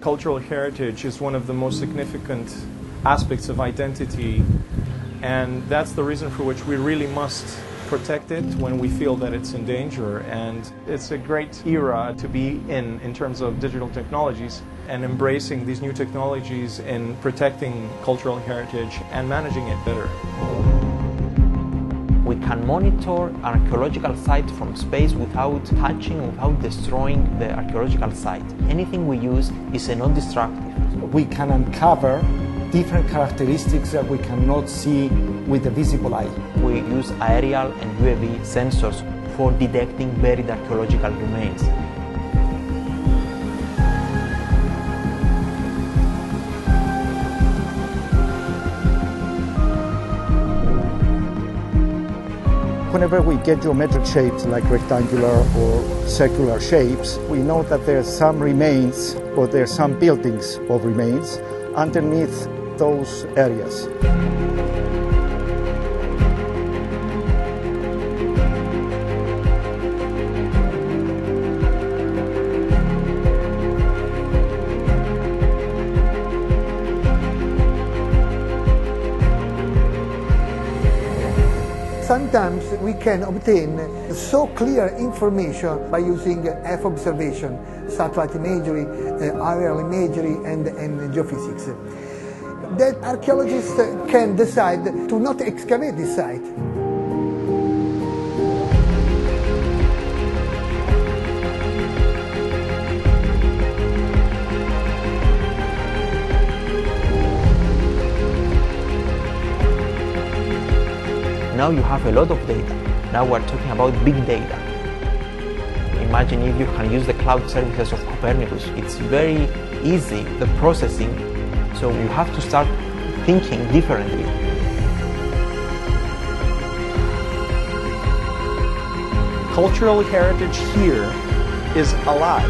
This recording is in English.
Cultural heritage is one of the most significant aspects of identity, and that's the reason for which we really must protect it when we feel that it's in danger. And it's a great era to be in terms of digital technologies and embracing these new technologies in protecting cultural heritage and managing it better. We can monitor an archaeological site from space without touching, without destroying the archaeological site. Anything we use is non-destructive. We can uncover different characteristics that we cannot see with the visible eye. We use aerial and UAV sensors for detecting buried archaeological remains. Whenever we get geometric shapes like rectangular or circular shapes, we know that there are some remains or there are some buildings of remains underneath those areas. Sometimes we can obtain so clear information by using Earth observation, satellite imagery, aerial imagery, and geophysics, that archaeologists can decide to not excavate this site. Now you have a lot of data. Now we're talking about big data. Imagine if you can use the cloud services of Copernicus. It's very easy, the processing, so you have to start thinking differently. Cultural heritage here is alive.